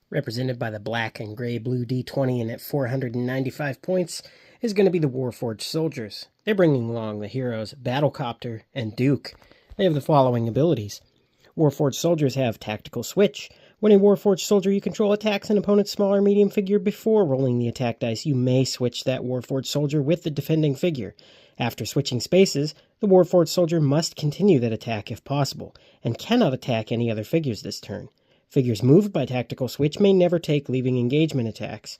represented by the black and gray blue D20 and at 495 points, is going to be the Warforged soldiers. They're bringing along the heroes Battlecopter and Duke. They have the following abilities. Warforged soldiers have Tactical Switch. When a Warforged soldier you control attacks an opponent's small or medium figure before rolling the attack dice, you may switch that Warforged soldier with the defending figure. After switching spaces, the Warforged soldier must continue that attack if possible, and cannot attack any other figures this turn. Figures moved by Tactical Switch may never take leaving engagement attacks,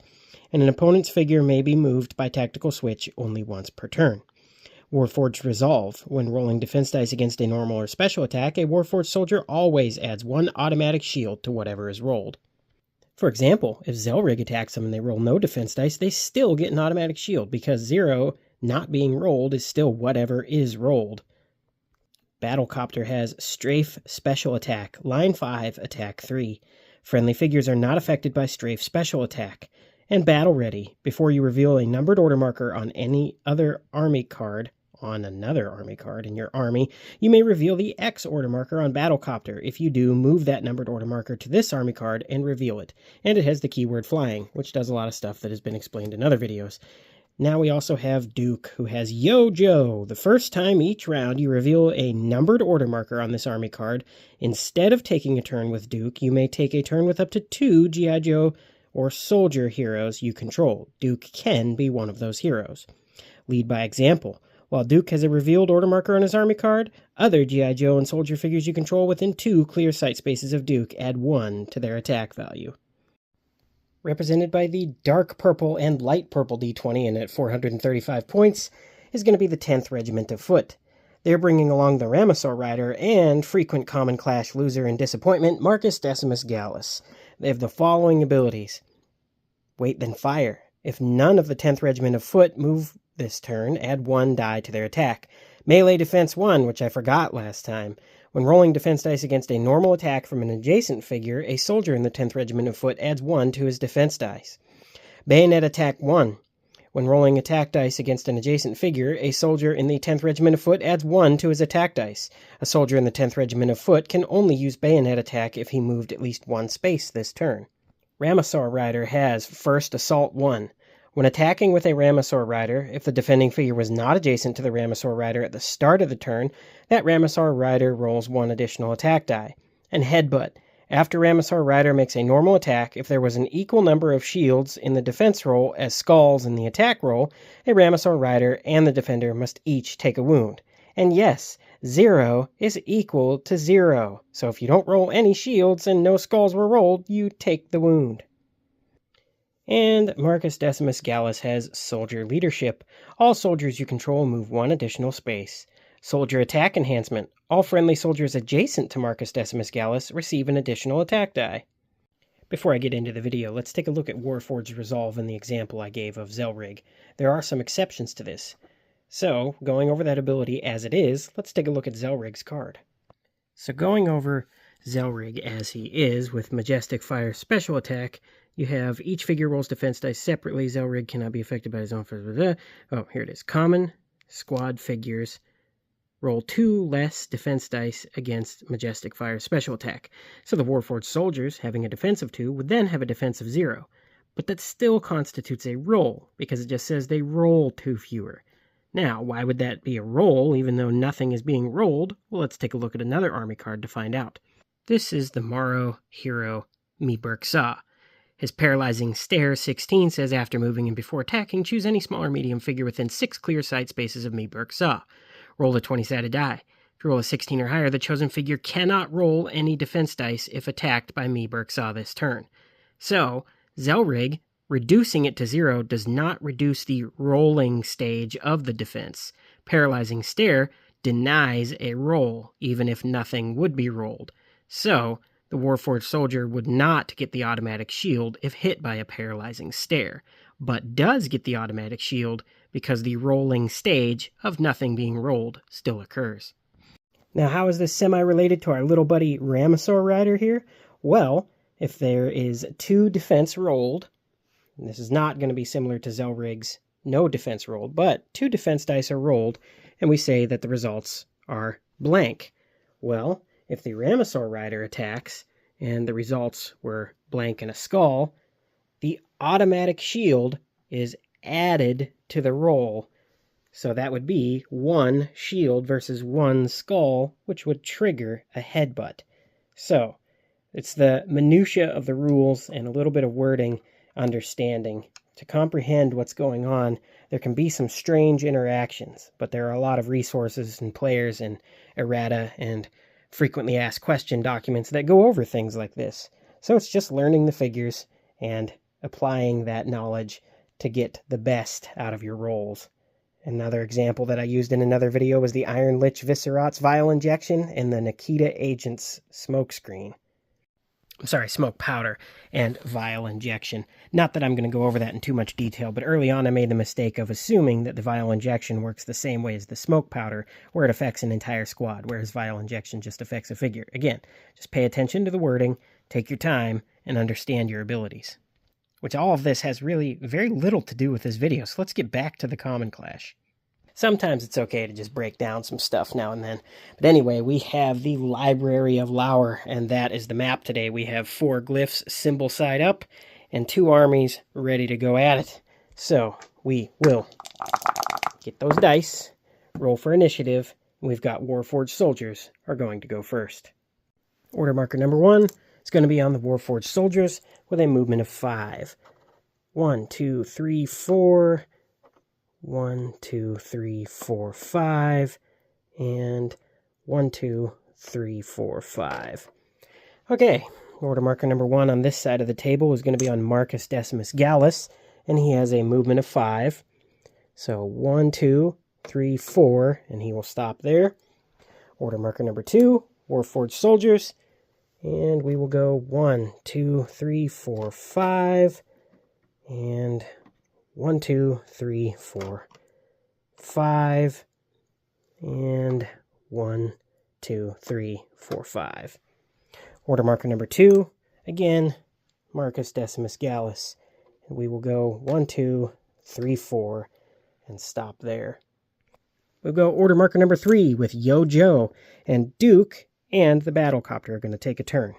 and an opponent's figure may be moved by Tactical Switch only once per turn. Warforged Resolve. When rolling defense dice against a normal or special attack, a Warforged soldier always adds one automatic shield to whatever is rolled. For example, if Zelrig attacks them and they roll no defense dice, they still get an automatic shield, because 0 not being rolled is still whatever is rolled. Battlecopter has Strafe Special Attack, Line 5, Attack 3. Friendly figures are not affected by Strafe Special Attack. And Battle Ready. Before you reveal a numbered order marker on any other army card, another army card in your army, you may reveal the X order marker on Battlecopter. If you do, move that numbered order marker to this army card and reveal it. And it has the keyword Flying, which does a lot of stuff that has been explained in other videos. Now we also have Duke, who has Yo-Jo. The first time each round you reveal a numbered order marker on this army card, instead of taking a turn with Duke, you may take a turn with up to 2 G.I. Joe or soldier heroes you control. Duke can be one of those heroes. Lead by example. While Duke has a revealed order marker on his army card, other G.I. Joe and soldier figures you control within 2 clear sight spaces of Duke add 1 to their attack value. Represented by the dark purple and light purple D20 and at 435 points, is going to be the 10th Regiment of Foot. They're bringing along the Ramasaur Rider and frequent Common Clash loser and disappointment, Marcus Decimus Gallus. They have the following abilities. Wait, then fire. If none of the 10th Regiment of Foot move this turn, add 1 die to their attack. Melee Defense 1, which I forgot last time. When rolling defense dice against a normal attack from an adjacent figure, a soldier in the 10th Regiment of Foot adds 1 to his defense dice. Bayonet Attack 1. When rolling attack dice against an adjacent figure, a soldier in the 10th Regiment of Foot adds 1 to his attack dice. A soldier in the 10th Regiment of Foot can only use Bayonet Attack if he moved at least 1 space this turn. Ramasaur Rider has First Assault 1. When attacking with a Ramasaur Rider, if the defending figure was not adjacent to the Ramasaur Rider at the start of the turn, that Ramasaur Rider rolls 1 additional attack die. And Headbutt. After Ramasaur Rider makes a normal attack, if there was an equal number of shields in the defense roll as skulls in the attack roll, a Ramasaur Rider and the defender must each take a wound. And yes, 0 is equal to 0. So if you don't roll any shields and no skulls were rolled, you take the wound. And Marcus Decimus Gallus has Soldier Leadership. All soldiers you control move 1 additional space. Soldier Attack Enhancement. All friendly soldiers adjacent to Marcus Decimus Gallus receive an additional attack die. Before I get into the video, let's take a look at Warforged Resolve in the example I gave of Zelrig. There are some exceptions to this. So, going over that ability as it is, let's take a look at Zelrig's card. So going over Zelrig as he is, with Majestic Fire Special Attack, you have each figure rolls defense dice separately. Zelrig cannot be affected by his own... Oh, here it is. Common squad figures roll 2 less defense dice against Majestic Fire Special Attack. So the Warforged soldiers, having a defense of 2, would then have a defense of 0. But that still constitutes a roll, because it just says they roll 2 fewer. Now, why would that be a roll, even though nothing is being rolled? Well, let's take a look at another army card to find out. This is the Morrow hero Meeburg Saw. His Paralyzing Stare 16 says after moving and before attacking, choose any small or medium figure within 6 clear sight spaces of Meeburg Saw. Roll a 20-sided die. If you roll a 16 or higher, the chosen figure cannot roll any defense dice if attacked by Meeburg Saw this turn. So, Zelrig, reducing it to 0 does not reduce the rolling stage of the defense. Paralyzing Stare denies a roll, even if nothing would be rolled. So, the Warforged soldier would not get the automatic shield if hit by a Paralyzing Stare, but does get the automatic shield because the rolling stage of nothing being rolled still occurs. Now, how is this semi-related to our little buddy Ramasaur Rider here? Well, if there is 2 defense rolled, and this is not going to be similar to Zelrig's no defense rolled, but 2 defense dice are rolled, and we say that the results are blank. Well, if the Ramasaur Rider attacks and the results were blank and a skull, the automatic shield is added to the roll. So that would be 1 shield versus 1 skull, which would trigger a headbutt. So it's the minutia of the rules and a little bit of wording understanding. To comprehend what's going on, there can be some strange interactions, but there are a lot of resources and players and errata and frequently asked question documents that go over things like this. So it's just learning the figures and applying that knowledge to get the best out of your rolls. Another example that I used in another video was the Iron Lich Viscerat's vial injection and the Nikita Agent's smoke screen. Smoke powder and vial injection. Not that I'm going to go over that in too much detail, but early on I made the mistake of assuming that the vial injection works the same way as the smoke powder, where it affects an entire squad, whereas vial injection just affects a figure. Again, just pay attention to the wording, take your time, and understand your abilities. Which all of this has really very little to do with this video, so let's get back to the Common Clash. Sometimes it's okay to just break down some stuff now and then. But anyway, we have the Library of Lauer, and that is the map today. We have 4 glyphs, symbol side up, and 2 armies ready to go at it. So we will get those dice, roll for initiative, and we've got Warforged soldiers are going to go first. Order marker number 1 is going to be on the Warforged soldiers with a movement of 5. 1, 2, 3, 4... 1, 2, 3, 4, 5, and 1, 2, 3, 4, 5. Okay, order marker number 1 on this side of the table is going to be on Marcus Decimus Gallus, and he has a movement of 5. So 1, 2, 3, 4, and he will stop there. Order marker number 2, Warforged soldiers, and we will go 1, 2, 3, 4, 5, and 1, 2, 3, 4, 5, and 1, 2, 3, 4, 5. Order marker number 2, again, Marcus Decimus Gallus. And we will go 1, 2, 3, 4, and stop there. We'll go order marker number 3 with Yo Joe, and Duke and the Battlecopter are going to take a turn.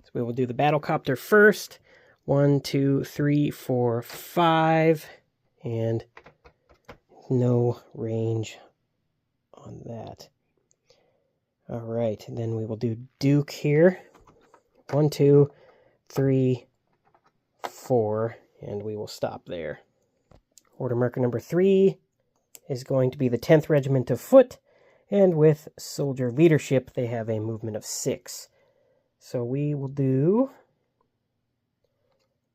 So we will do the Battlecopter first. 1, 2, 3, 4, 5, and no range on that. All right, and then we will do Duke here. 1, 2, 3, 4, and we will stop there. Order marker number 3 is going to be the 10th Regiment of Foot, and with soldier leadership, they have a movement of 6. So we will do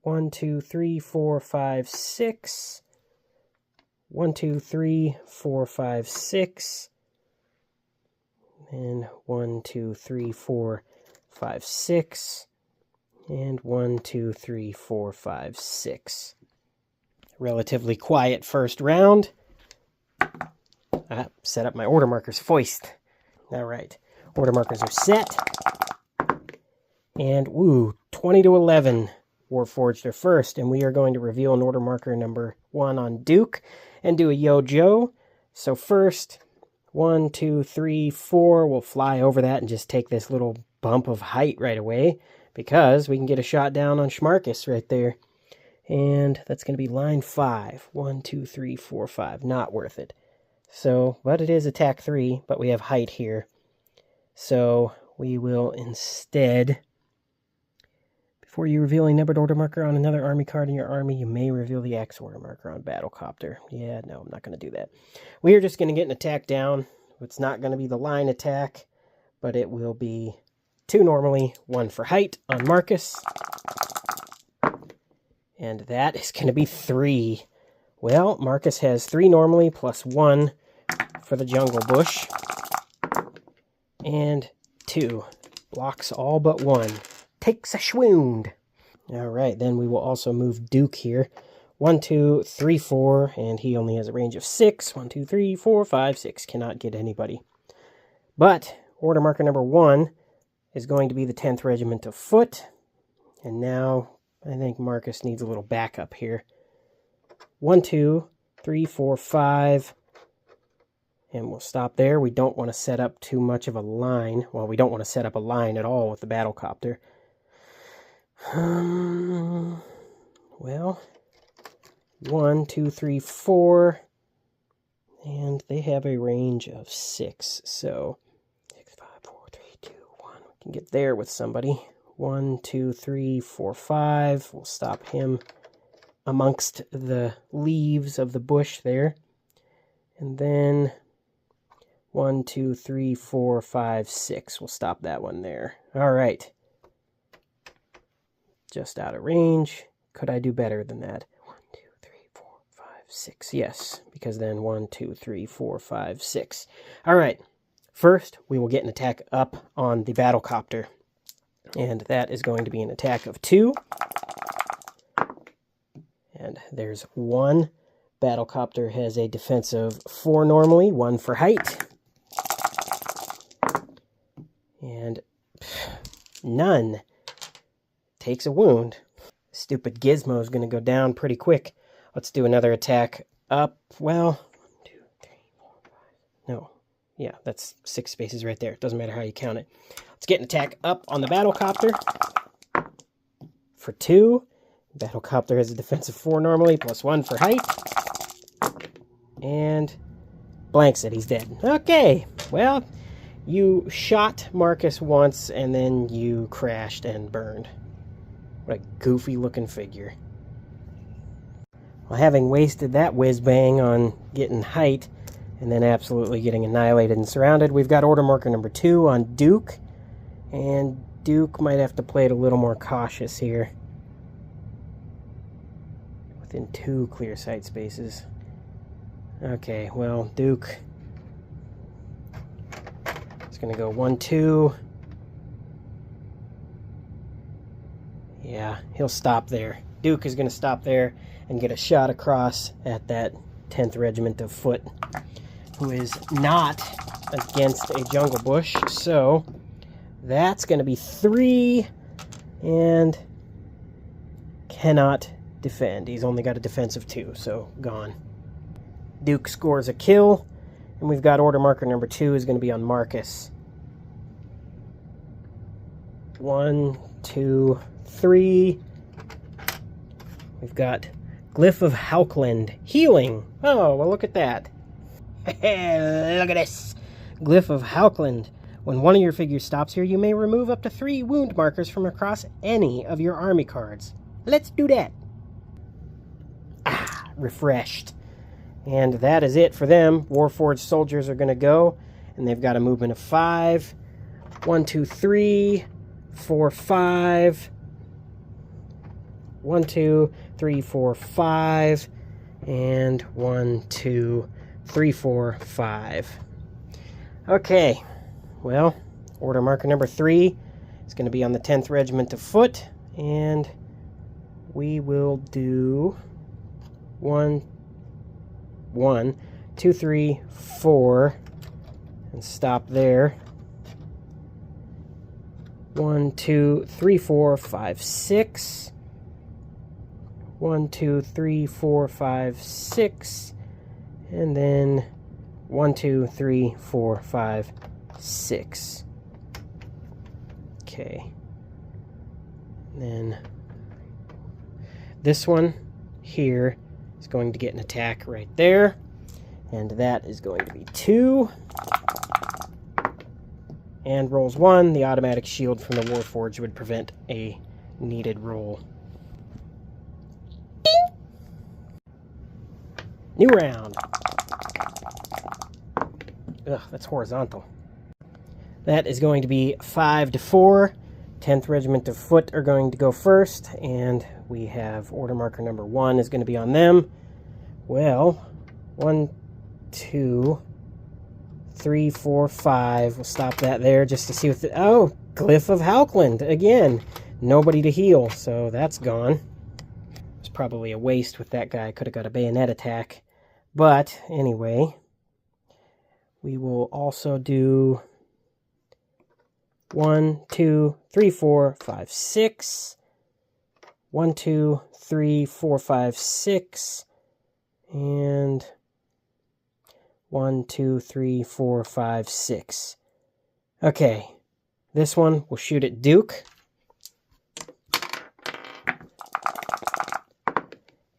1, 2, 3, 4, 5, 6. 1, 2, 3, 4, 5, 6. And 1, 2, 3, 4, 5, 6. And 1, 2, 3, 4, 5, 6. Relatively quiet first round. Set up my order markers first. All right. Order markers are set. And, 20 to 11. Warforged are first, and we are going to reveal an order marker number 1 on Duke and do a Yo Joe. So first, 1, 2, 3, 4, we'll fly over that and just take this little bump of height right away because we can get a shot down on Schmarkus right there. And that's going to be line 5. 1, 2, 3, 4, 5. Not worth it. So, but it is attack 3, but we have height here. So we will instead... Before you reveal a numbered order marker on another army card in your army, you may reveal the X order marker on Battlecopter. Yeah, no, I'm not going to do that. We are just going to get an attack down. It's not going to be the line attack, but it will be 2 normally, 1 for height on Marcus. And that is going to be 3. Well, Marcus has 3 normally plus 1 for the Jungle Bush. And 2. Blocks all but 1. Takes a swound. All right, then we will also move Duke here. 1, 2, 3, 4, and he only has a range of 6. 1, 2, 3, 4, 5, 6. Cannot get anybody. But order marker number 1 is going to be the 10th Regiment of Foot. And now I think Marcus needs a little backup here. 1, 2, 3, 4, 5. And we'll stop there. We don't want to set up too much of a line. Well, we don't want to set up a line at all with the Battlecopter. Well, 1, 2, 3, 4, and they have a range of 6, so 6, 5, 4, 3, 2, 1. We can get there with somebody. 1, 2, 3, 4, 5. We'll stop him amongst the leaves of the bush there. And then 1, 2, 3, 4, 5, 6. We'll stop that one there. All right. Just out of range. Could I do better than that? 1, 2, 3, 4, 5, 6. Yes, because then 1, 2, 3, 4, 5, 6. All right. First, we will get an attack up on the battlecopter. And that is going to be an attack of 2. And there's 1. Battlecopter has a defense of 4 normally, 1 for height. And none. Takes a wound. Stupid Gizmo is going to go down pretty quick. Let's do another attack up. Well, 1, 2, 3, 4, 5. No. Yeah, that's 6 spaces right there. Doesn't matter how you count it. Let's get an attack up on the battlecopter for 2. Battlecopter has a defense of 4 normally, plus 1 for height. And blanks it. He's dead. Okay. Well, you shot Marcus once, and then you crashed and burned. What a goofy-looking figure. Well, having wasted that whiz-bang on getting height, and then absolutely getting annihilated and surrounded, we've got order marker number 2 on Duke. And Duke might have to play it a little more cautious here. Within 2 clear sight spaces. Okay, well, Duke is going to go 1, 2. Yeah, he'll stop there. Duke is going to stop there and get a shot across at that 10th Regiment of Foot, who is not against a jungle bush. So that's going to be 3 and cannot defend. He's only got a defense of 2, so gone. Duke scores a kill, and we've got order marker number 2 is going to be on Marcus. 1, 2, 3. We've got Glyph of Haukland. Healing. Oh, well, look at that. Look at this. Glyph of Haukland. When one of your figures stops here, you may remove up to 3 wound markers from across any of your army cards. Let's do that. Ah, refreshed. And that is it for them. Warforged soldiers are going to go, and they've got a movement of 5. 1, 2, 3, 4, 5. 1, 2, 3, 4, 5. And 1, 2, 3, 4, 5. Okay. Well, order marker number 3 is going to be on the 10th Regiment of Foot, and we will do 1, 2, 3, 4, and stop there. 1, 2, 3, 4, 5, 6. 1, 2, 3, 4, 5, 6. And then 1, 2, 3, 4, 5, 6. Okay. And then this one here is going to get an attack right there. And that is going to be 2. And rolls 1. The automatic shield from the Warforged would prevent a needed roll. Ding! New round. Ugh, that's horizontal. That is going to be 5 to 4. 10th Regiment of Foot are going to go first, and we have order marker number 1 is going to be on them. Well, 1, 2, 3, 4, 5. We'll stop that there just to see what the... Oh, Glyph of Haukland. Again, nobody to heal, so that's gone. It's probably a waste with that guy. Could have got a bayonet attack. But, anyway, we will also do 1, 2, 3, 4, 5, 6. 1, 2, 3, 4, 5, 6. And 1, 2, 3, 4, 5, 6. Okay, this one will shoot at Duke.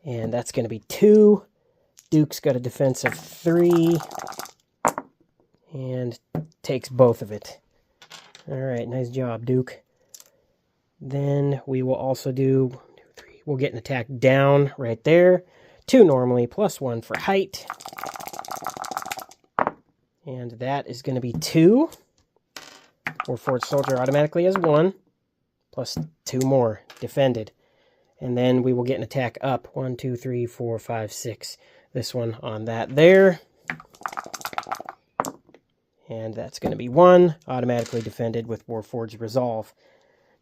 And that's going to be 2. Duke's got a defense of 3. And takes both of it. Alright, nice job, Duke. Then we will also do 1, 2, 3. We'll get an attack down right there. 2 normally, plus 1 for height. And that is going to be 2. Warforged soldier automatically has 1. Plus 2 more defended. And then we will get an attack up. 1, 2, 3, 4, 5, 6. This one on that there. And that's going to be 1. Automatically defended with Warforged Resolve.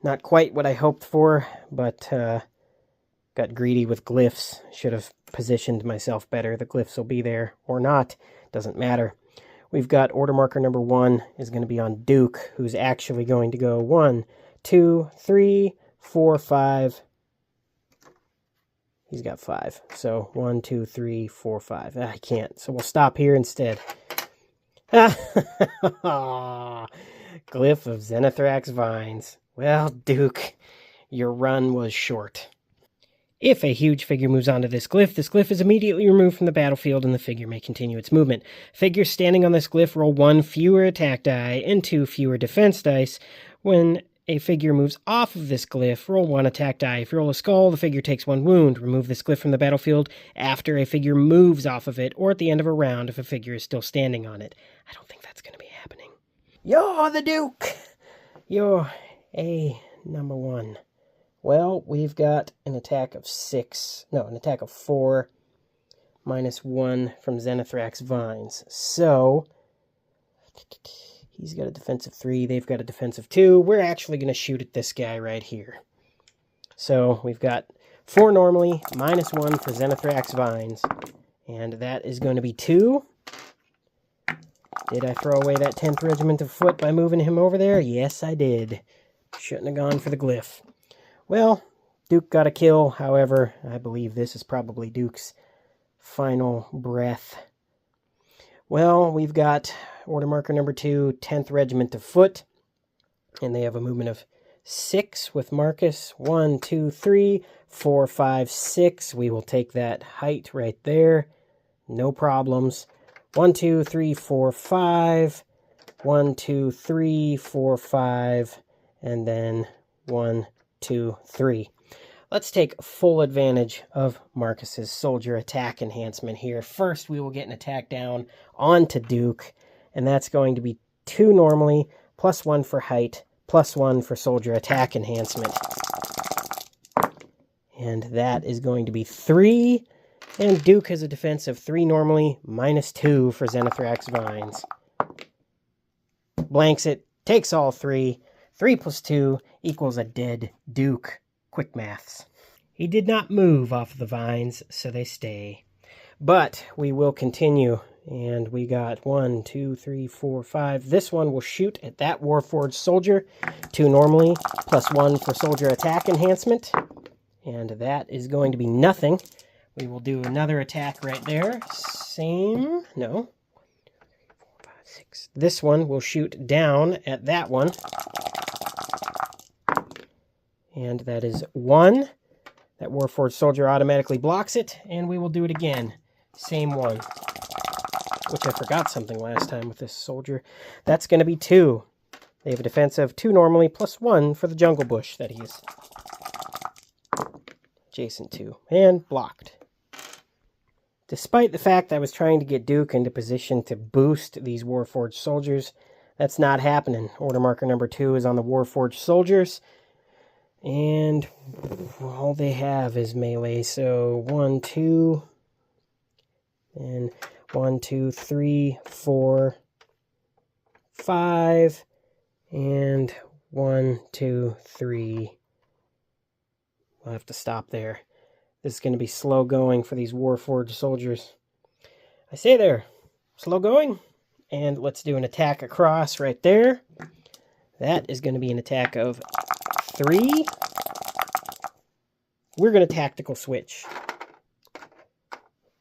Not quite what I hoped for, but got greedy with glyphs. Should have positioned myself better. The glyphs will be there or not. Doesn't matter. We've got order marker number 1 is going to be on Duke, who's actually going to go 1, 2, 3, 4, 5. He's got 5. So 1, 2, 3, 4, 5. I can't. So we'll stop here instead. Glyph of Zenithrax Vines. Well, Duke, your run was short. If a huge figure moves onto this glyph is immediately removed from the battlefield and the figure may continue its movement. Figures standing on this glyph roll 1 fewer attack die and 2 fewer defense dice. When a figure moves off of this glyph, roll 1 attack die. If you roll a skull, the figure takes 1 wound. Remove this glyph from the battlefield after a figure moves off of it or at the end of a round if a figure is still standing on it. I don't think that's going to be happening. You're the Duke! You're a number 1. Well, we've got an attack of 6. No, an attack of 4. Minus 1 from Zenithrax Vines. So, he's got a defense of 3. They've got a defense of 2. We're actually going to shoot at this guy right here. So, we've got 4 normally, minus 1 for Zenithrax Vines. And that is going to be 2. Did I throw away that 10th Regiment of Foot by moving him over there? Yes, I did. Shouldn't have gone for the glyph. Well, Duke got a kill. However, I believe this is probably Duke's final breath. Well, we've got order marker number 2, 10th Regiment of Foot. And they have a movement of 6 with Marcus. 1, 2, 3, 4, 5, 6. We will take that height right there. No problems. 1, 2, 3, 4, 5. 1, 2, 3, 4, 5. And then 1, 2, 3. Let's take full advantage of Marcus's soldier attack enhancement here. First, we will get an attack down onto Duke, and that's going to be 2 normally, plus 1 for height, plus 1 for soldier attack enhancement. And that is going to be 3, and Duke has a defense of 3 normally, minus 2 for Zenithrax Vines. Blanks it, takes all 3. 3 plus 2 equals a dead Duke. Quick maths. He did not move off of the vines, so they stay. But we will continue. And we got 1, 2, 3, 4, 5. This one will shoot at that Warforged soldier. 2 normally, plus 1 for soldier attack enhancement. And that is going to be nothing. We will do another attack right there. Same. No. 4, 5, 6. This one will shoot down at that one. And that is 1. That Warforged soldier automatically blocks it. And we will do it again. Same one. Which I forgot something last time with this soldier. That's going to be 2. They have a defense of 2 normally, plus 1 for the jungle bush that he's adjacent to. And blocked. Despite the fact I was trying to get Duke into position to boost these Warforged soldiers, that's not happening. Order marker number 2 is on the Warforged soldiers. And all they have is melee. So 1, 2, and 1, 2, 3, 4, 5, and 1, 2, 3. We'll have to stop there. This is going to be slow going for these Warforged soldiers. I say they're slow going. And let's do an attack across right there. That is going to be an attack of 3. We're going to tactical switch.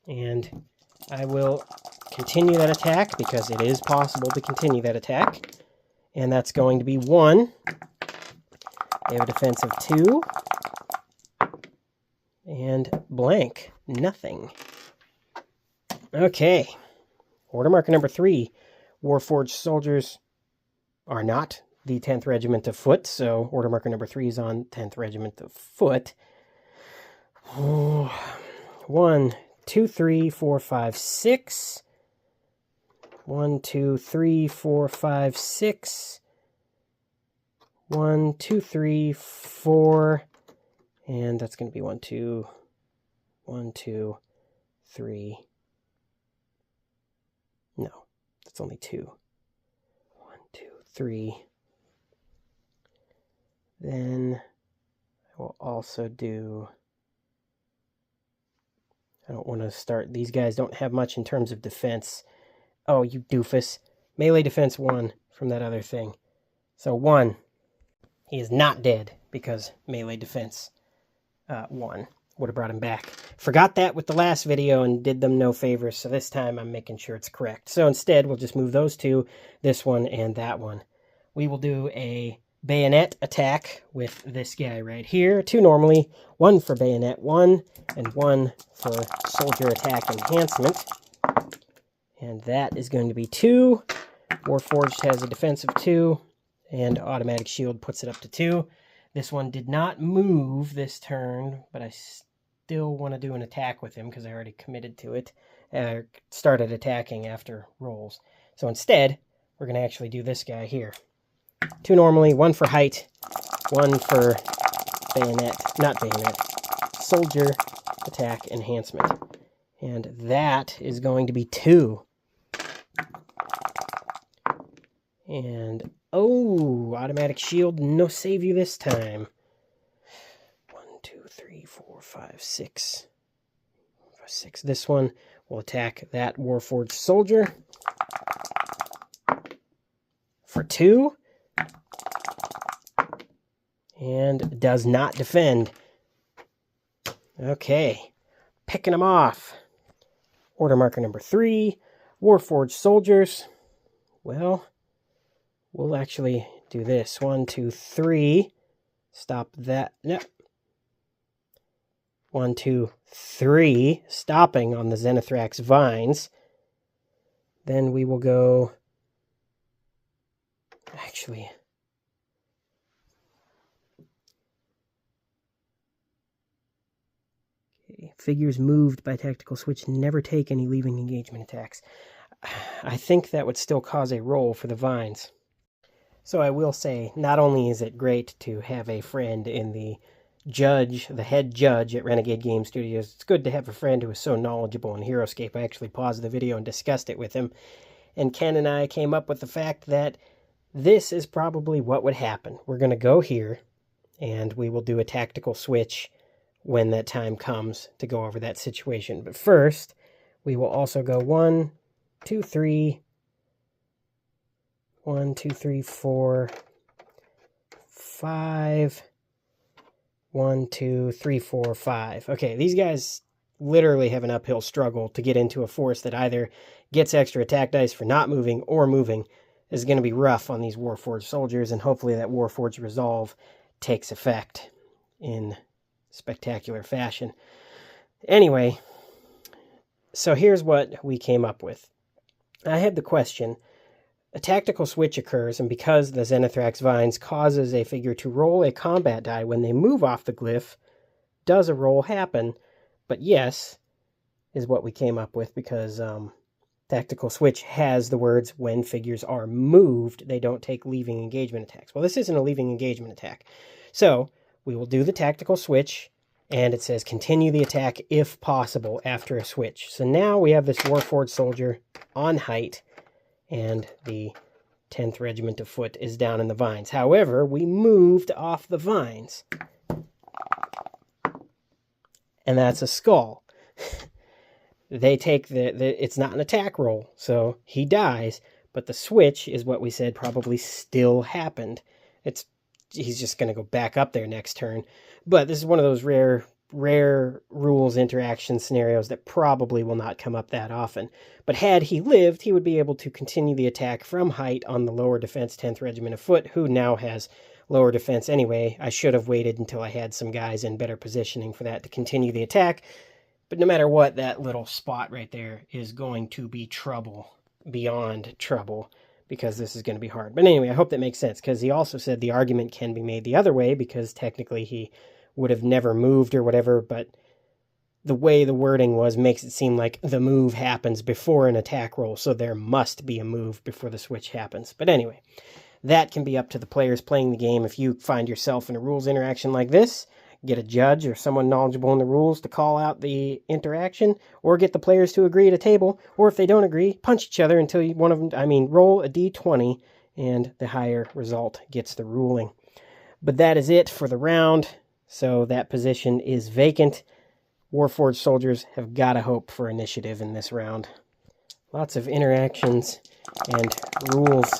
And I will continue that attack because it is possible to continue that attack. And that's going to be 1. They have a defense of 2. And blank. Nothing. Okay. Order marker number 3. Warforged soldiers are not the 10th Regiment of Foot, so order marker number 3 is on 10th Regiment of Foot. 1, 2, 3, 4, 5, 6. 1, 2, 3, 4, 5, 6. 1, 2, 3, 4. And that's going to be 1, 2, 3. No, that's only 2. 1, 2, 3. Then I will also do... I don't want to start... These guys don't have much in terms of defense. Oh, you doofus. Melee defense 1 from that other thing. So 1. He is not dead because melee defense 1 would have brought him back. Forgot that with the last video and did them no favors, so this time I'm making sure it's correct. So instead, we'll just move those 2, this one and that one. We will do a bayonet attack with this guy right here. 2 normally, 1 for bayonet 1, and 1 for soldier attack enhancement. And that is going to be 2. Warforged has a defense of 2, and automatic shield puts it up to 2. This one did not move this turn, but I still want to do an attack with him because I already committed to it. Started attacking after rolls. So instead, we're going to actually do this guy here. 2 normally, 1 for height, 1 for bayonet, not bayonet, soldier attack enhancement. And that is going to be 2. And, oh, automatic shield, no save you this time. 1, 2, 3, 4, 5, 6. 6. This one will attack that Warforged soldier for 2. And does not defend. Okay, picking them off. Order marker number 3, Warforged soldiers. Well, we'll actually do this. 1, 2, 3. Stop that. No. 1, 2, 3. Stopping on the Zenithrax vines. Then we will go... Actually... Okay. Figures moved by tactical switch never take any leaving engagement attacks. I think that would still cause a roll for the vines. So I will say, not only is it great to have a friend in the head judge at Renegade Game Studios, it's good to have a friend who is so knowledgeable in Heroscape. I actually paused the video and discussed it with him. And Ken and I came up with the fact that this is probably what would happen. We're going to go here, and we will do a tactical switch when that time comes to go over that situation. But first, we will also go 1, 2, 3... 1, 2, 3, 4, 5. 1, 2, 3, 4, 5. Okay, these guys literally have an uphill struggle to get into a force that either gets extra attack dice for not moving or moving. This is going to be rough on these Warforged soldiers, and hopefully that Warforged resolve takes effect in spectacular fashion. Anyway, so here's what we came up with. I had the question... A tactical switch occurs, and because the Zenithrax vines causes a figure to roll a combat die when they move off the glyph, does a roll happen? But yes, is what we came up with, because tactical switch has the words, when figures are moved, they don't take leaving engagement attacks. Well, this isn't a leaving engagement attack. So, we will do the tactical switch, and it says continue the attack if possible after a switch. So now we have this Warforged soldier on height, and the 10th Regiment of Foot is down in the vines. However, we moved off the vines. And that's a skull. They take it's not an attack roll, so he dies, but the switch is what we said probably still happened. He's just going to go back up there next turn. But this is one of those rare rules interaction scenarios that probably will not come up that often. But had he lived, he would be able to continue the attack from height on the lower defense 10th Regiment of Foot, who now has lower defense anyway. I should have waited until I had some guys in better positioning for that to continue the attack. But no matter what, that little spot right there is going to be trouble, beyond trouble, because this is going to be hard. But anyway, I hope that makes sense, because he also said the argument can be made the other way, because technically he would have never moved or whatever, but the way the wording was makes it seem like the move happens before an attack roll, so there must be a move before the switch happens. But anyway, that can be up to the players playing the game. If you find yourself in a rules interaction like this, get a judge or someone knowledgeable in the rules to call out the interaction, or get the players to agree at a table, or if they don't agree, punch each other until one of them, roll a d20, and the higher result gets the ruling. But that is it for the round, so that position is vacant. Warforged soldiers have got to hope for initiative in this round. Lots of interactions and rules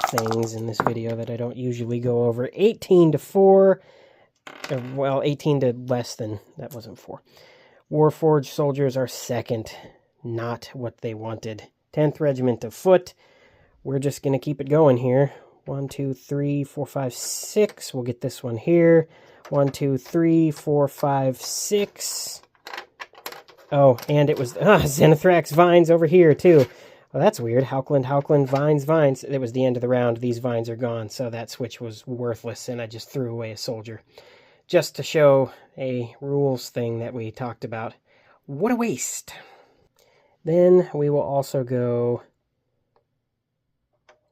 things in this video that I don't usually go over. 18 to 4. Well, 18 to less than, that wasn't 4. Warforged soldiers are second. Not what they wanted. 10th Regiment of foot. We're just going to keep it going here. 1, 2, 3, 4, 5, 6. We'll get this one here. 1, 2, 3, 4, 5, 6. Oh, and it was Xenothrax vines over here, too. Well, that's weird. Hauckland, vines. It was the end of the round. These vines are gone, so that switch was worthless, and I just threw away a soldier. Just to show a rules thing that we talked about. What a waste. Then we will also go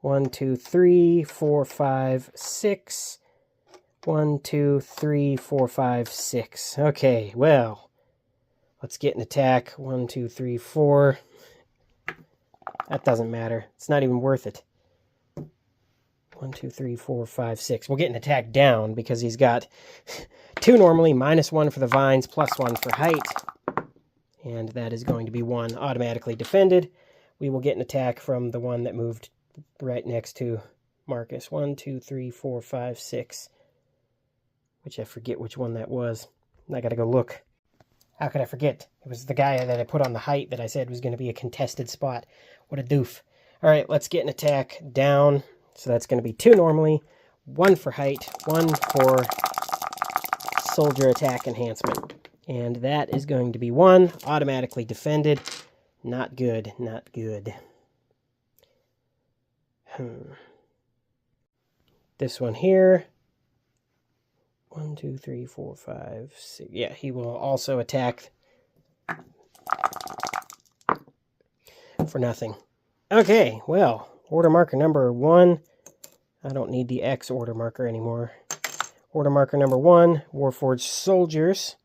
1, 2, 3, 4, 5, 6. 1, 2, 3, 4, 5, 6. Okay, well, let's get an attack. 1, 2, 3, 4. That doesn't matter. It's not even worth it. 1, 2, 3, 4, 5, 6. We'll get an attack down because he's got 2 normally, -1 for the vines, +1 for height. And that is going to be 1 automatically defended. We will get an attack from the one that moved right next to Marcus. 1, 2, 3, 4, 5, 6. Which I forget which one that was. I gotta go look. How could I forget? It was the guy that I put on the height that I said was going to be a contested spot. What a doof. Alright, let's get an attack down. So that's going to be 2 normally, 1 for height, 1 for soldier attack enhancement. And that is going to be 1 automatically defended. Not good, not good. This one here. 1, 2, 3, 4, 5, 6. Yeah, he will also attack for nothing. Okay, well, order marker number 1. I don't need the X order marker anymore. Order marker number 1, Warforged soldiers.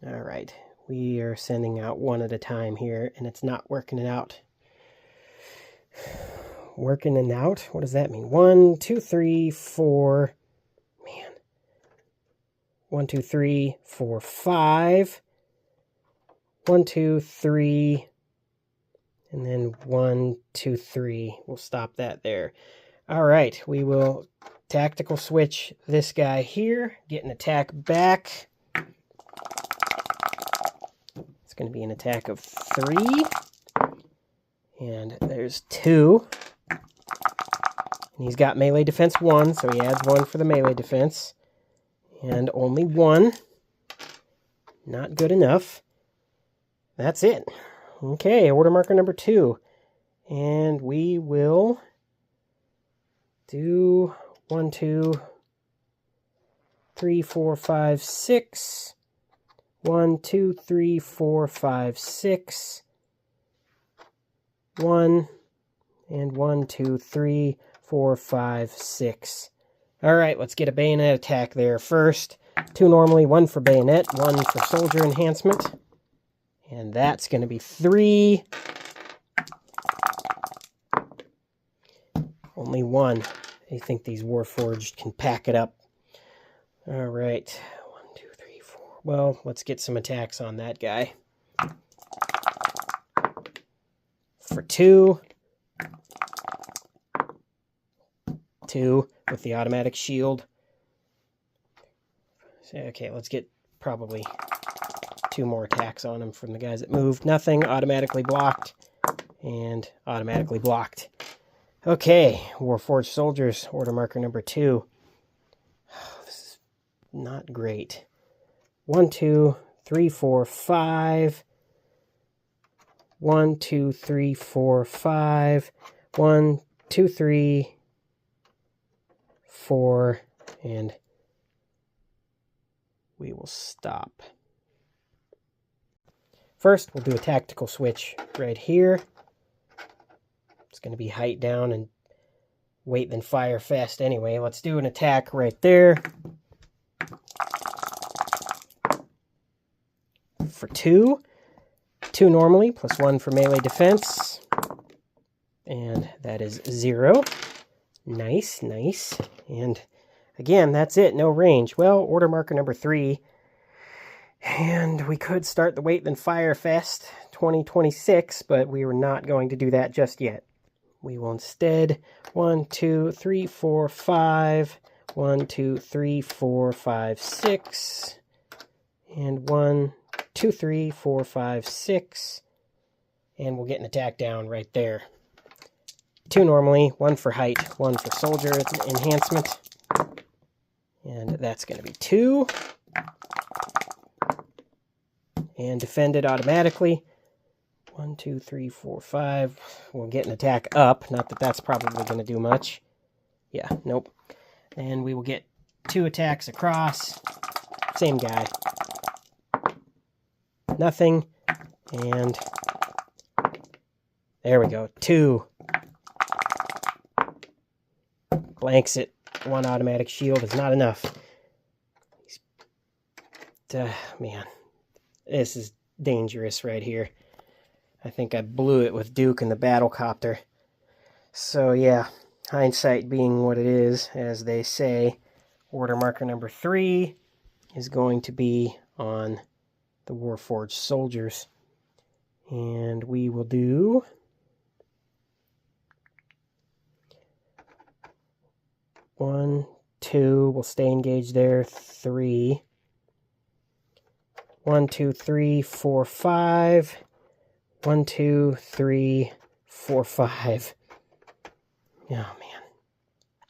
All right, we are sending out one at a time here, and it's not working it out. Working it out? What does that mean? 1, 2, 3, 4. Man. 1, 2, 3, 4, 5. 1, 2, 3. And then 1, 2, 3. We'll stop that there. All right, we will tactical switch this guy here. Get an attack back. It's going to be an attack of 3. And there's 2. And he's got melee defense 1, so he adds 1 for the melee defense. And only 1. Not good enough. That's it. Okay, order marker number 2. And we will do 1, 2, 3, 4, 5, 6. 1, 2, 3, 4, 5, 6. 1. And 1, 2, 3, 4, 5, 6. All right, let's get a bayonet attack there first. 2 normally, 1 for bayonet, 1 for soldier enhancement. And that's going to be 3. Only 1. I think these Warforged can pack it up. All right. 1, 2, 3, 4. Well, let's get some attacks on that guy. For 2. 2 with the automatic shield. So, okay, let's get probably 2 more attacks on him from the guys that moved. Nothing. Automatically blocked. And automatically blocked. Okay, Warforged soldiers, order marker number 2. not great. 1, 2, 3, 4, 5. 1, 2, 3, 4, 5. 1, 2, 3, 4, and we will stop. First, we'll do a tactical switch right here. It's going to be height down and weight then fire fast anyway. Let's do an attack right there. For 2. 2 normally, plus 1 for melee defense. And that is 0. Nice, nice. And again, that's it, no range. Well, order marker number 3. And we could start the Wait Then Fire Fest 2026, but we were not going to do that just yet. We will instead 1, 2, 3, 4, 5. 1, 2, 3, 4, 5, 6. And 1, 2, 3, 4, 5, 6. And we'll get an attack down right there. 2 normally, 1 for height, 1 for soldier. It's an enhancement. And that's going to be 2. And defended automatically. 1, 2, 3, 4, 5. We'll get an attack up. Not that that's probably going to do much. Yeah, nope. And we will get 2 attacks across. Same guy. Nothing. And there we go. 2. Blanks it. 1 automatic shield is not enough. Man. This is dangerous right here. I think I blew it with Duke and the battlecopter. So yeah, hindsight being what it is, as they say, order marker number 3 is going to be on the Warforged soldiers. And we will do 1, 2, we'll stay engaged there, 3. 1, 2, 3, 4, 5. 1, 2, 3, 4, 5. Oh, man.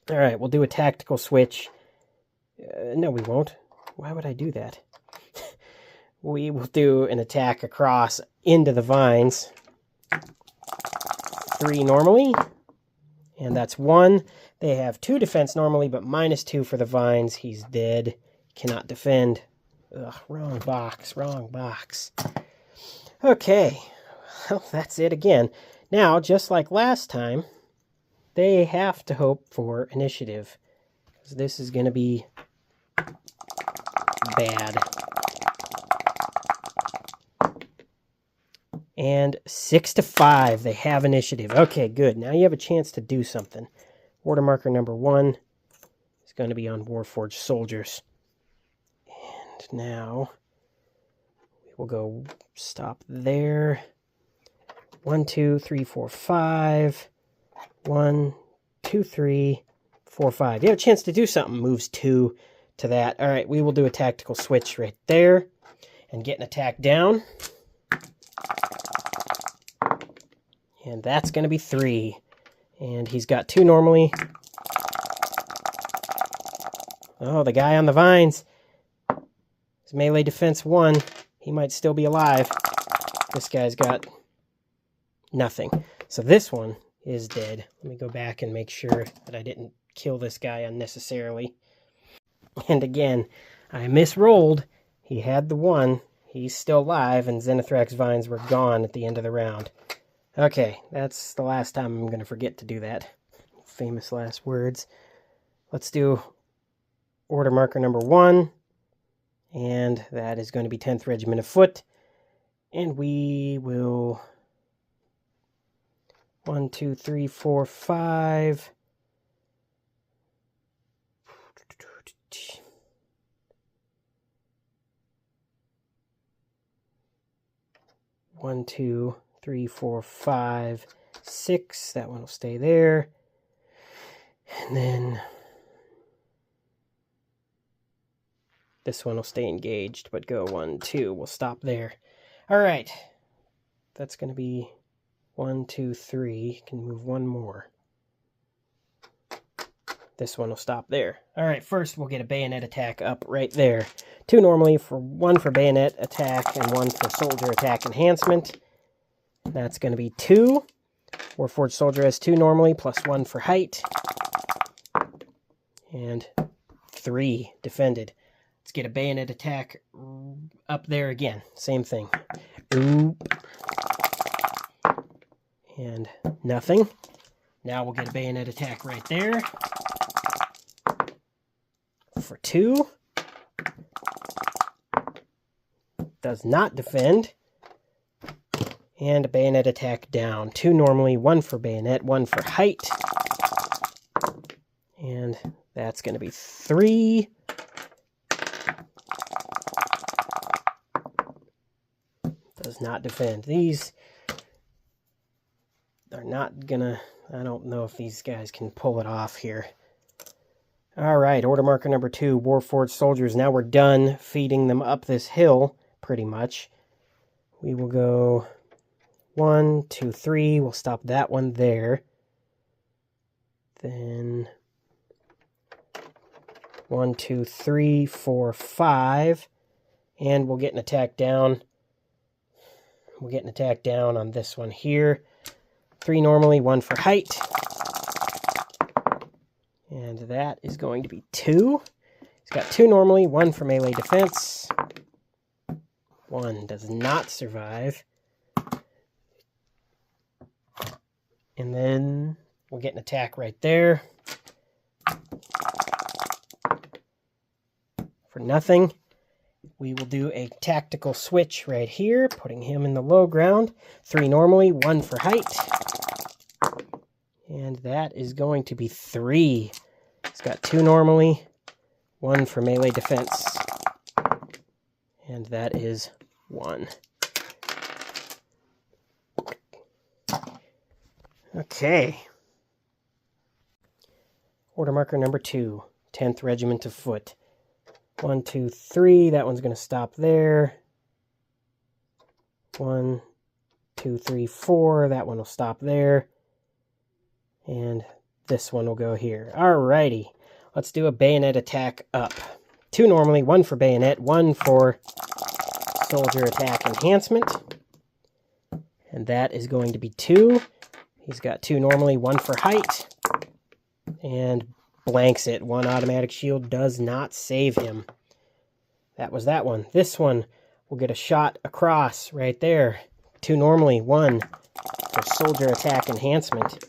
All right, we'll do a tactical switch. No, we won't. Why would I do that? We will do an attack across into the vines. 3 normally. And that's 1. They have 2 defense normally, but minus 2 for the vines. He's dead. Cannot defend. Ugh, wrong box, wrong box. Okay, well, that's it again. Now, just like last time, they have to hope for initiative. Because this is going to be bad. And 6 to 5, they have initiative. Okay, good. Now you have a chance to do something. Order marker number 1 is going to be on Warforged soldiers. And now we will go stop there. 1, 2, 3, 4, 5. 1, 2, 3, 4, 5. You have a chance to do something. Moves 2 to that. All right, we will do a tactical switch right there and get an attack down. And that's going to be 3. And he's got 2 normally. Oh, the guy on the vines. His melee defense 1. He might still be alive. This guy's got nothing. So this one is dead. Let me go back and make sure that I didn't kill this guy unnecessarily. And again, I misrolled. He had the 1. He's still alive, and Zenithrax vines were gone at the end of the round. Okay, that's the last time I'm going to forget to do that. Famous last words. Let's do order marker number 1. And that is going to be 10th Regiment of Foot. And we will 1, 2, 3, 4, 5. 1, 2, 3, 4, 5, 6. That one will stay there. And then this one will stay engaged, but go 1, 2. We'll stop there. All right. That's going to be 1, 2, 3. Can move 1 more. this one will stop there. All right, first we'll get a bayonet attack up right there. 2 normally, one for bayonet attack and 1 for soldier attack enhancement. That's going to be 2. Warforged soldier has 2 normally, plus 1 for height. And 3 defended. Let's get a bayonet attack up there again. Same thing. Oop. And nothing. Now we'll get a bayonet attack right there. For 2. Does not defend. And a bayonet attack down. 2 normally, 1 for bayonet, 1 for height. And that's going to be 3. Does not defend. These are not gonna... I don't know if these guys can pull it off here. Alright, order marker number 2, Warforged soldiers. Now we're done feeding them up this hill, pretty much. We will go 1, 2, 3. We'll stop that one there. Then 1, 2, 3, 4, 5. And we'll get an attack down. We'll get an attack down on this one here. 3 normally, 1 for height. And that is going to be 2. He's got 2 normally, 1 for melee defense. 1 does not survive. And then we'll get an attack right there. For nothing. We will do a tactical switch right here, putting him in the low ground. 3 normally, 1 for height. And that is going to be 3. He's got 2 normally, 1 for melee defense. And that is 1. Okay. Order marker number 2, 10th Regiment of Foot. 1, 2, 3. That one's going to stop there. 1, 2, 3, 4. That one will stop there. And this one will go here. Alrighty. Let's do a bayonet attack up. 2 normally, 1 for bayonet, 1 for soldier attack enhancement. And that is going to be 2. He's got 2 normally, 1 for height. And blanks it. 1 automatic shield does not save him. That was that one. This one will get a shot across right there. 2 normally, 1 for soldier attack enhancement.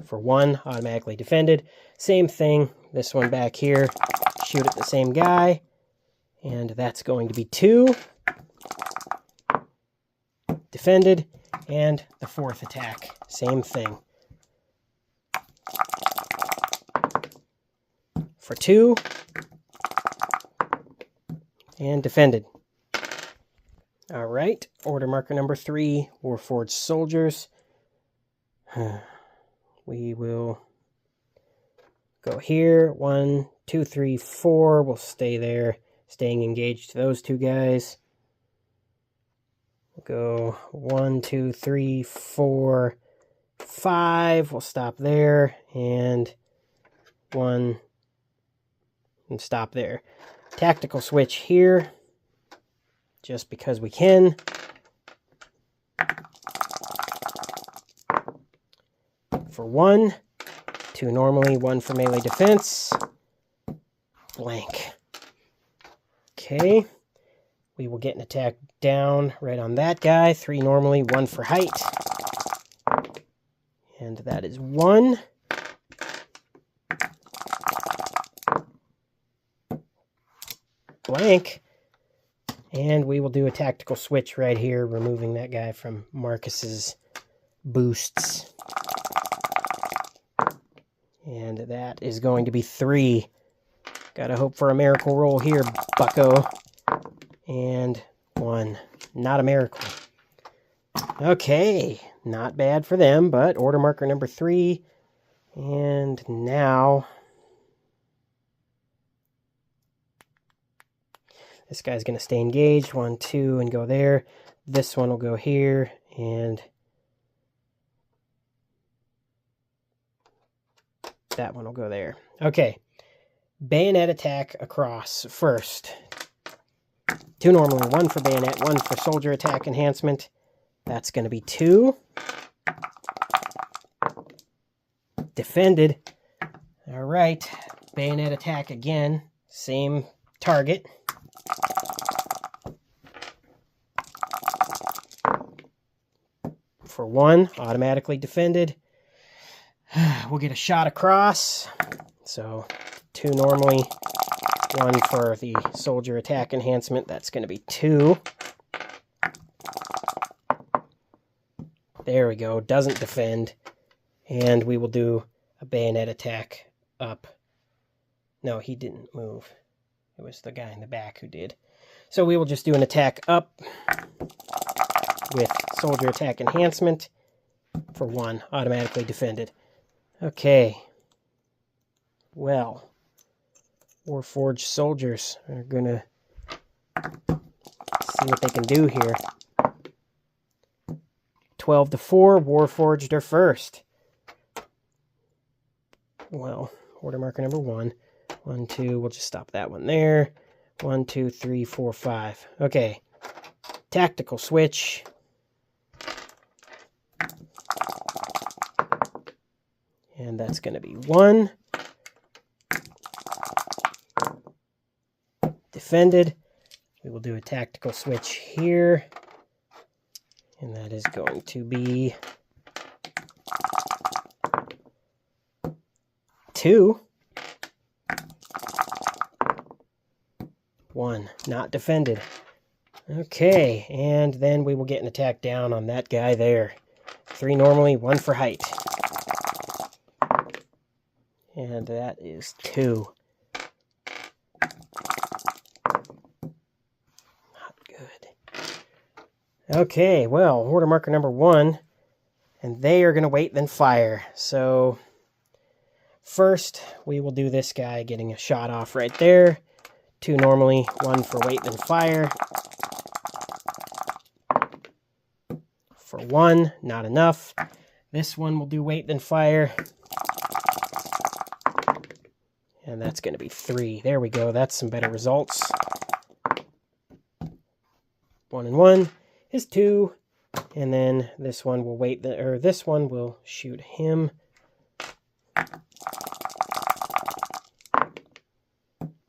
For 1, automatically defended. Same thing. This one back here. Shoot at the same guy. And that's going to be 2. Defended. And the 4th attack. Same thing. For 2. And defended. Alright. Order marker number 3. Warforged soldiers. We will go here. 1, 2, 3, 4. We'll stay there. Staying engaged to those 2 guys. We'll go 1, 2, 3, 4, 5. We'll stop there. And 1. And stop there. Tactical switch here. Just because we can. For 1. 2 normally, 1 for melee defense. Blank. Okay. We will get an attack down right on that guy. 3 normally, 1 for height. And that is 1. Blank. And we will do a tactical switch right here, removing that guy from Marcus's boosts. And that is going to be 3. Gotta hope for a miracle roll here, bucko. And 1. Not a miracle. Okay. Not bad for them, but order marker number 3. And now... this guy's going to stay engaged. 1, 2, and go there. This one will go here, and... that one will go there. Okay. Bayonet attack across first. 2 normally, 1 for bayonet, 1 for soldier attack enhancement. That's going to be 2. Defended. All right. Bayonet attack again. Same target. For 1, automatically defended. We'll get a shot across. So 2 normally, 1 for the soldier attack enhancement. That's going to be 2. There we go. Doesn't defend. And we will do a bayonet attack up. No, he didn't move. It was the guy in the back who did. So we will just do an attack up with soldier attack enhancement for 1, automatically defended. Okay. Well, Warforged soldiers are going to see what they can do here. 12 to 4, Warforged are first. Well, order marker number 1. 1, 2, we'll just stop that one there. 1, 2, 3, 4, 5. Okay. Tactical switch. And that's going to be 1. Defended. We will do a tactical switch here. And that is going to be 2. 1, not defended. Okay, and then we will get an attack down on that guy there. 3 normally, 1 for height. And that is 2. Not good. Okay, well, order marker number 1. And they are going to wait, then fire. So, first, we will do this guy getting a shot off right there. 2 normally, 1 for wait, then fire. For 1, not enough. This one will do wait, then fire. And that's going to be 3. There we go. That's some better results. 1 and 1 is 2. And then this one will wait, this one will shoot him.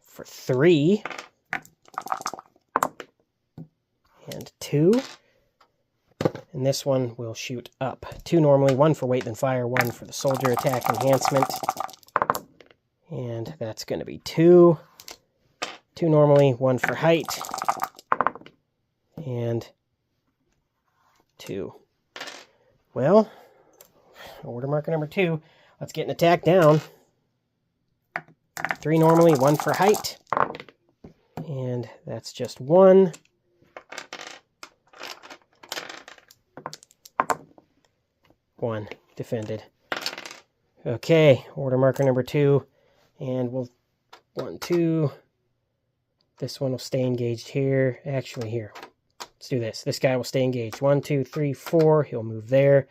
For 3. And 2. And this one will shoot up. 2 normally, 1 for wait, then fire, 1 for the soldier attack enhancement. And that's going to be 2. 2 normally, 1 for height. And 2. Well, order marker number 2. Let's get an attack down. 3 normally, 1 for height. And that's just 1. 1 defended. Okay, order marker number 2. And we'll 1, 2. This one will stay engaged here. Actually, here. Let's do this. This guy will stay engaged. 1, 2, 3, 4. He'll move there.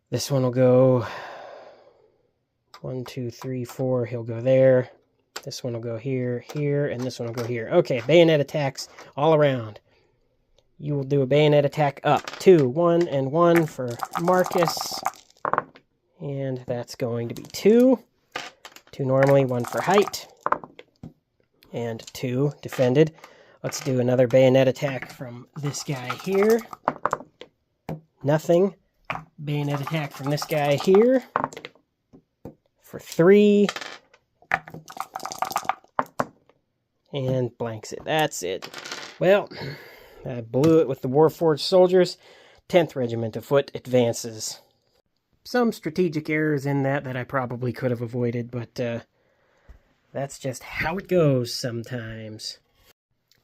This one will go 1, 2, 3, 4. He'll go there. This one will go here, here, and this one will go here. Okay, bayonet attacks all around. You will do a bayonet attack up. 2, 1, and 1 for Marcus. And that's going to be 2. 2 normally, 1 for height. And 2 defended. Let's do another bayonet attack from this guy here. Nothing. Bayonet attack from this guy here. For 3. And blanks it. That's it. Well, I blew it with the Warforged soldiers. 10th Regiment of Foot advances. Some strategic errors in that I probably could have avoided, but that's just how it goes sometimes.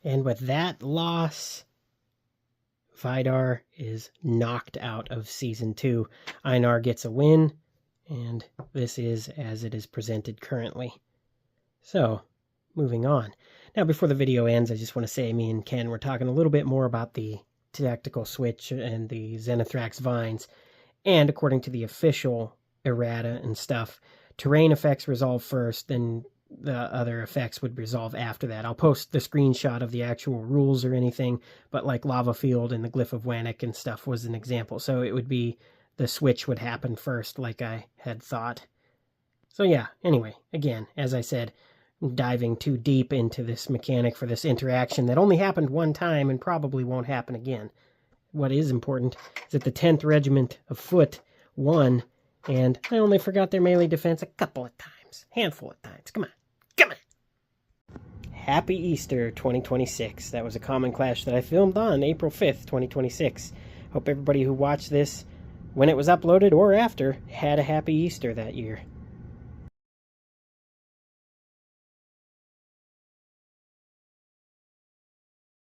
And with that loss, Vydar is knocked out of Season 2. Einar gets a win, and this is as it is presented currently. So, moving on. Now, before the video ends, I just want to say me and Ken were talking a little bit more about the tactical switch and the Zenithrax vines. And according to the official errata and stuff, terrain effects resolve first, then the other effects would resolve after that. I'll post the screenshot of the actual rules or anything, but like Lava Field and the Glyph of Wanek and stuff was an example. So it would be the switch would happen first like I had thought. So yeah, anyway, again, as I said, diving too deep into this mechanic for this interaction that only happened one time and probably won't happen again. What is important is that the 10th Regiment of Foot won, and I only forgot their melee defense a couple of times. Handful of times. Come on. Come on. Happy Easter 2026. That was a Common Clash that I filmed on April 5th, 2026. Hope everybody who watched this, when it was uploaded or after, had a happy Easter that year.